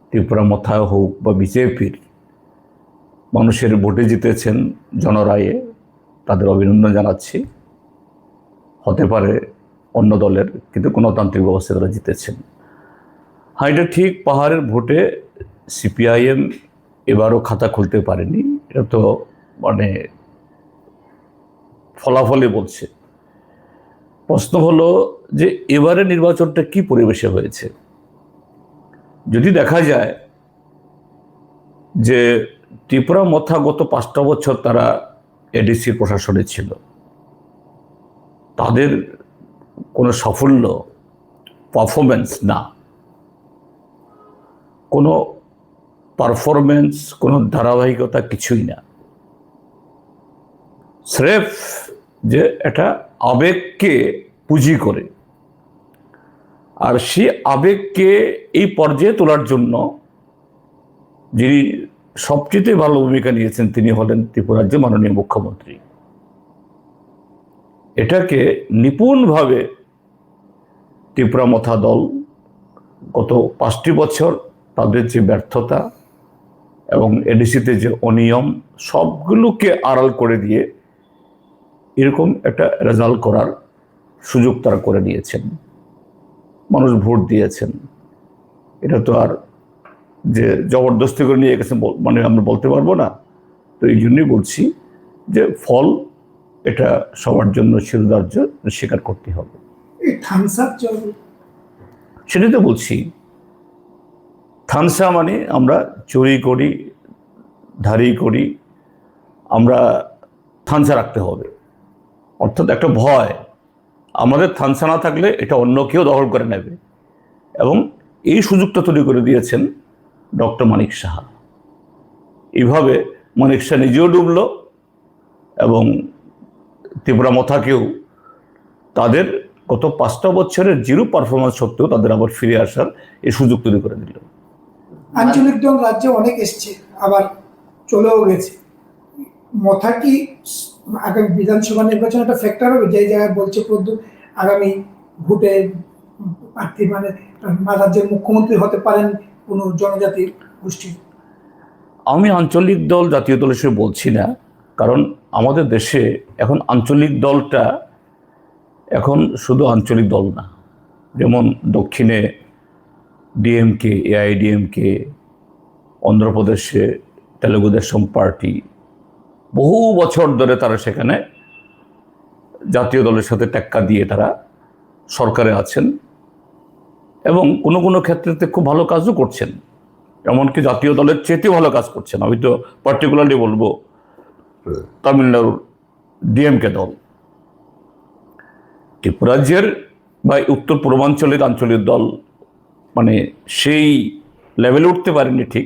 ত্রিপুরা মথায় হোক বা বিজেপির, মানুষের ভোটে জিতেছেন জনরায়ে, তাদের অভিনন্দন জানাচ্ছি। হতে পারে অন্য দলের, কিন্তু গণতান্ত্রিক ব্যবস্থায় তারা জিতেছেন। হ্যাঁ, এটা ঠিক, পাহাড়ের ভোটে সিপিআইএম এবারও খাতা খুলতে পারেনি, এটা তো মানে ফলাফলই বলছে। প্রশ্ন হলো যে এবারে নির্বাচনটা কি পরিবেশে হয়েছে। যদি দেখা যায় যে ত্রিপুরা মথা গত 5টা বছর তারা এডিসি প্রশাসনে ছিল, তাদের কোনো সাফল্য, পারফরমেন্স না, কোনো পারফরমেন্স, কোনো ধারাবাহিকতা কিছুই না। স্রেফ যে এটা আবেগকে পুঁজি করে, আর সেই আবেগকে এই পর্যায়ে তোলার জন্য যিনি সবচেয়ে ভালো ভূমিকা নিয়েছেন তিনি হলেন ত্রিপুরার যে মাননীয় মুখ্যমন্ত্রী। এটাকে নিপুণভাবে ত্রিপুরা মথা দল গত 5টি বছর তাদের যে ব্যর্থতা এবং এডিসিতে যে অনিয়ম, সবগুলোকে আড়াল করে দিয়ে এরকম একটা রেজাল্ট করার সুযোগ তারা করে দিয়েছেন। মানুষ ভোট দিয়েছেন, এটা তো আর যে জবরদস্তি করে নিয়ে গেছে মানে আমরা বলতে পারবো না। তো এই জন্যই বলছি যে ফল এটা সবার জন্য শিরোধার্য, স্বীকার করতে হবে। সেটাই তো বলছি, থানসা মানে আমরা চুরি করি, ধারি করি, আমরা থানসা রাখতে হবে, অর্থাৎ একটা ভয়। আমাদের থানসা না থাকলে এটা অন্য কেউ দখল করে নেবে, এবং এই সুযোগটা তৈরি করে দিয়েছেন ডক্টর মানিক সাহা। এইভাবে মানিক সাহা নিজেও ডুবল এবং ত্রিপুরা মথাকেও তাদের গত 5টা বছরের জিরো পারফরমেন্স সত্ত্বেও তাদের আবার ফিরে আসার এই সুযোগ তৈরি করে দিল। আঞ্চলিক দল রাজ্যে অনেক এসছে, আবার চলেও গেছে। মথা কি আগামী বিধানসভা নির্বাচন একটা ফ্যাক্টর হবে? যে জায়গায় বলছে প্রদ্যুৎ আগামী ভোটে প্রার্থী মানে রাজ্যের মুখ্যমন্ত্রী হতে পারেন কোনো জনজাতি গোষ্ঠী। আমি আঞ্চলিক দল জাতীয় দল হিসেবে বলছি না, কারণ আমাদের দেশে এখন আঞ্চলিক দলটা এখন শুধু আঞ্চলিক দল না। যেমন দক্ষিণে ডিএমকে, এআইডিএমকে, অন্ধ্রপ্রদেশে তেলেগু দেশম পার্টি, বহু বছর ধরে তারা সেখানে জাতীয় দলের সাথে টেক্কা দিয়ে তারা সরকারে আছেন এবং কোনো কোনো ক্ষেত্রে খুব ভালো কাজও করছেন, এমনকি জাতীয় দলের চেয়েতেও ভালো কাজ করছেন। আমি তো পার্টিকুলারলি বলবো তামিলনাড়ুর ডিএমকে দল। ত্রিপুরাজ্যের বা উত্তর পূর্বাঞ্চলের আঞ্চলিক দল মানে সেই লেভেলে উঠতে পারেনি, ঠিক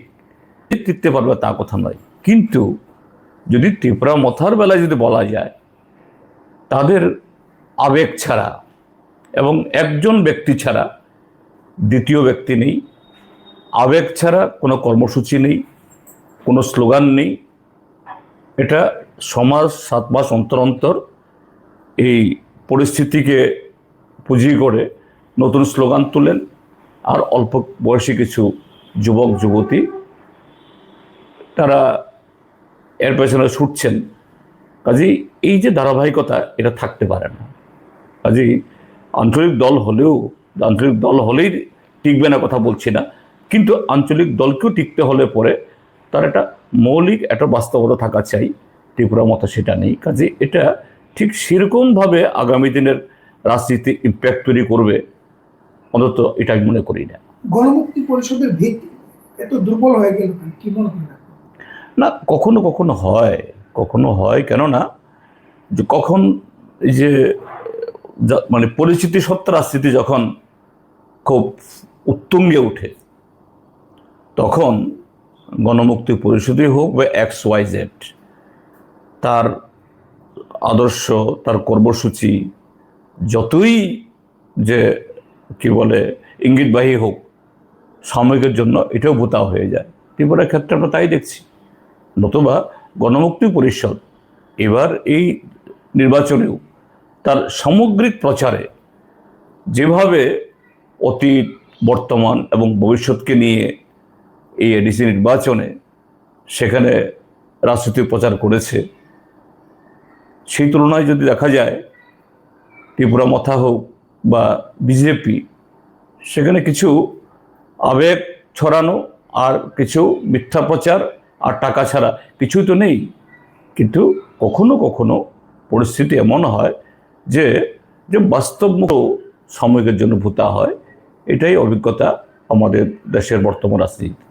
টিকতে পারবে তা কথা নয়, কিন্তু যদি ত্রিপুরা মথার বেলায় যদি বলা যায়, তাদের আবেগ ছাড়া এবং একজন ব্যক্তি ছাড়া দ্বিতীয় ব্যক্তি নেই, আবেগ ছাড়া কোনো কর্মসূচি নেই, কোনো স্লোগান নেই। এটা সমাজ 7 মাস অন্তর অন্তর এই পরিস্থিতিকে পুঁজি করে নতুন স্লোগান তুলেন, আর অল্প বয়সী কিছু যুবক যুবতী তারা এর পেছনে ছুটছেন। কাজেই এই যে ধারাবাহিকতা, এটা থাকতে পারে না। কাজেই আঞ্চলিক দল হলেই টিকবে না কথা বলছি না, কিন্তু আঞ্চলিক দলকেও টিকতে হলে পরে তার একটা মৌলিক একটা বাস্তবতা থাকা চাই। ত্রিপুরা মতো সেটা নেই। কাজে এটা ঠিক সেরকমভাবে আগামী দিনের রাজনীতি ইম্প্যাক্ট তৈরি করবে, অন্তত এটা আমি মনে করি না। গণমুক্তি পরিষদের ভিত্তি এত দুর্বল হয়ে গেল, কি মনে হয়? না, কখনো কখনো হয়, কেননা যে কখন এই যে মানে পরিচিতি সত্ত্বা রাজনীতি যখন খুব উত্তুঙ্গে ওঠে, তখন গণমুক্তি পরিষদই হোক বা XYZ, তার আদর্শ, তার কর্মসূচি যতই যে কি বলে ইঙ্গিতবাহী হোক, সাময়িকের জন্য এটাও বোতা হয়ে যায়। ত্রিপুরার ক্ষেত্রে আমরা তাই দেখছি। নতুবা গণমুক্তি পরিষদ এবার এই নির্বাচনেও তার সামগ্রিক প্রচারে যেভাবে অতীত, বর্তমান এবং ভবিষ্যৎকে নিয়ে এই এডিসি নির্বাচনে সেখানে রাজনৈতিক প্রচার করেছে, সেই তুলনায় যদি দেখা যায় ত্রিপুরা মথা হোক বা বিজেপি, সেখানে কিছু আবেগ ছড়ানো আর কিছু মিথ্যা প্রচার আর টাকা ছাড়া কিছুই তো নেই। কিন্তু কখনো কখনো পরিস্থিতি এমন হয় যে যে বাস্তবমুখ সাময়িকের জন্য ভূতা হয়। এটাই অভিজ্ঞতা আমাদের দেশের বর্তমান রাজনীতি।